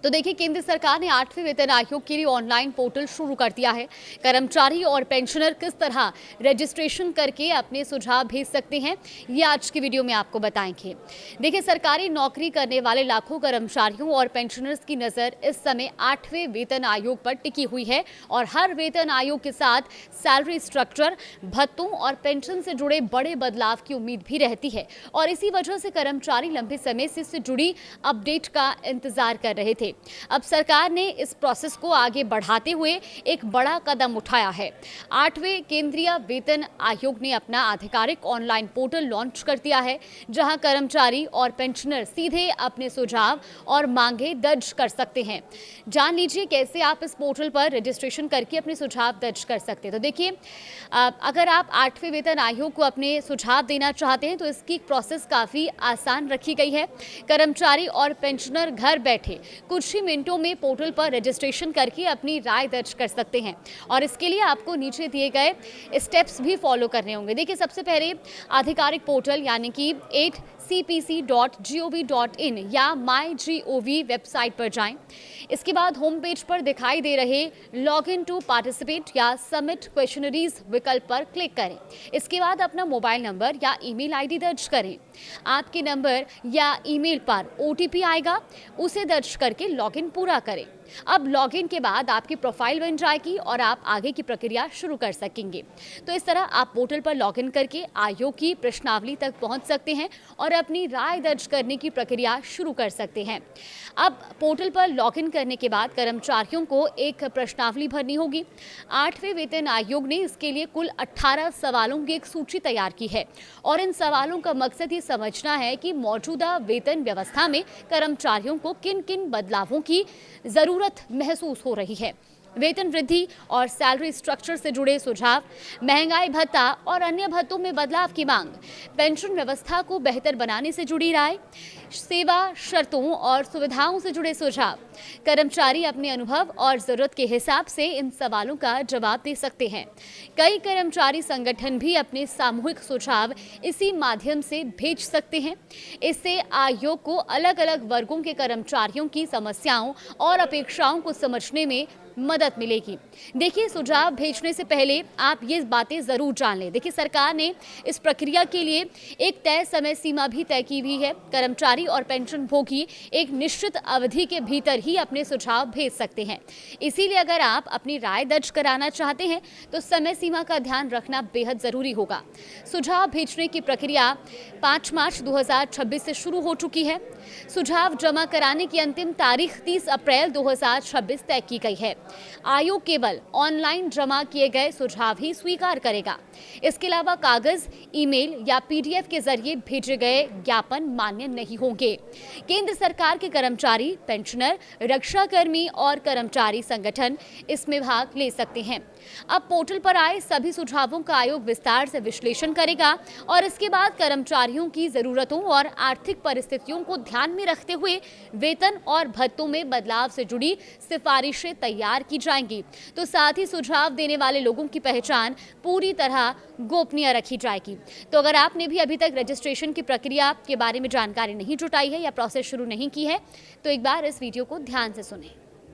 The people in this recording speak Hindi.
तो देखिए, केंद्र सरकार ने 8वें वेतन आयोग के लिए ऑनलाइन पोर्टल शुरू कर दिया है। कर्मचारी और पेंशनर किस तरह रजिस्ट्रेशन करके अपने सुझाव भेज सकते हैं, ये आज की वीडियो में आपको बताएंगे। देखिए, सरकारी नौकरी करने वाले लाखों कर्मचारियों और पेंशनर्स की नज़र इस समय 8वें वेतन आयोग पर टिकी हुई है और हर वेतन आयोग के साथ सैलरी स्ट्रक्चर, भत्तों और पेंशन से जुड़े बड़े बदलाव की उम्मीद भी रहती है और इसी वजह से कर्मचारी लंबे समय से इससे जुड़ी अपडेट का इंतजार कर रहे थे। अब सरकार ने इस प्रोसेस को आगे बढ़ाते हुए एक बड़ा कदम उठाया है। 8वें केंद्रीय वेतन आयोग ने अपना आधिकारिक ऑनलाइन पोर्टल लॉन्च कर दिया है, जहां कर्मचारी और पेंशनर सीधे अपने सुझाव और मांगे दर्ज कर सकते हैं। जान लीजिए कैसे आप इस पोर्टल पर रजिस्ट्रेशन करके अपने सुझाव दर्ज कर सकते हैं। तो देखिए, अगर आप 8वें वेतन आयोग को अपने सुझाव देना चाहते हैं तो इसकी प्रोसेस काफ़ी आसान रखी गई है। कर्मचारी और पेंशनर घर बैठे कुछ ही मिनटों में पोर्टल पर रजिस्ट्रेशन करके अपनी राय दर्ज कर सकते हैं और इसके लिए आपको नीचे दिए गए स्टेप्स भी फॉलो करने होंगे। देखिए, सबसे पहले आधिकारिक पोर्टल यानी कि 8cpc.gov.in या MyGov वेबसाइट पर जाएं। इसके बाद होम पेज पर दिखाई दे रहे लॉग इन टू पार्टिसिपेट या सबमिट क्वेश्चनरीज विकल्प पर क्लिक करें। इसके बाद अपना मोबाइल नंबर या ईमेल आईडी दर्ज करें। आपके नंबर या ईमेल पर OTP आएगा, उसे दर्ज करके लॉगिन पूरा करें। अब लॉगिन के बाद आपकी प्रोफाइल बन जाएगी और आप आगे की प्रक्रिया शुरू कर सकेंगे। तो इस तरह आप पोर्टल पर लॉगिन करके आयोग की प्रश्नावली तक पहुंच सकते हैं और अपनी राय दर्ज करने की प्रक्रिया शुरू कर सकते हैं। अब पोर्टल पर लॉगिन करने के बाद कर्मचारियों को एक प्रश्नावली भरनी होगी। 8वें वेतन आयोग ने इसके लिए कुल 18 सवालों की एक सूची तैयार की है और इन सवालों का मकसद ये समझना है कि मौजूदा वेतन व्यवस्था में कर्मचारियों को किन किन बदलावों की जरूरत महसूस हो रही है। वेतन वृद्धि और सैलरी स्ट्रक्चर से जुड़े सुझाव, महंगाई भत्ता और अन्य भत्तों में बदलाव की मांग, पेंशन व्यवस्था को बेहतर बनाने से जुड़ी राय, सेवा शर्तों और सुविधाओं से जुड़े सुझाव। कर्मचारी अपने अनुभव और जरूरत के हिसाब से इन सवालों का जवाब दे सकते हैं। कई कर्मचारी संगठन भी अपने सामूहिक सुझाव इसी माध्यम से भेज सकते हैं। इससे आयोग को अलग अलग वर्गों के कर्मचारियों की समस्याओं और अपेक्षाओं को समझने में मदद मिलेगी। देखिए, सुझाव भेजने से पहले आप ये बातें जरूर जान लें। देखिए, सरकार ने इस प्रक्रिया के लिए एक तय समय सीमा भी तय की हुई है। कर्मचारी और पेंशन भोगी एक निश्चित अवधि के भीतर ही अपने सुझाव भेज सकते हैं। इसीलिए अगर आप अपनी राय दर्ज कराना चाहते हैं तो समय सीमा का ध्यान रखना बेहद जरूरी होगा। सुझाव भेजने की प्रक्रिया 5 मार्च 2026 से शुरू हो चुकी है। सुझाव जमा कराने की अंतिम तारीख 30 अप्रैल 2026 तय की गई है। आयोग केवल ऑनलाइन जमा किए गए सुझाव ही स्वीकार करेगा। इसके अलावा कागज, ईमेल या PDF के जरिए भेजे गए ज्ञापन मान्य नहीं होंगे। केंद्र सरकार के कर्मचारी, पेंशनर, रक्षाकर्मी और कर्मचारी संगठन इसमें भाग ले सकते हैं। अब पोर्टल पर आए सभी सुझावों का आयोग विस्तार से विश्लेषण करेगा और इसके बाद कर्मचारियों की जरूरतों और आर्थिक परिस्थितियों को ध्यान में रखते हुए वेतन और भत्तों में बदलाव से जुड़ी सिफारिशें तैयार की जाएंगी। तो साथ ही सुझाव देने वाले लोगों की पहचान पूरी तरह गोपनीय रखी जाएगी। तो अगर आपने भी अभी तक रजिस्ट्रेशन की प्रक्रिया के बारे में जानकारी नहीं जुटाई है या प्रोसेस शुरू नहीं की है तो एक बार इस वीडियो को ध्यान से सुनें।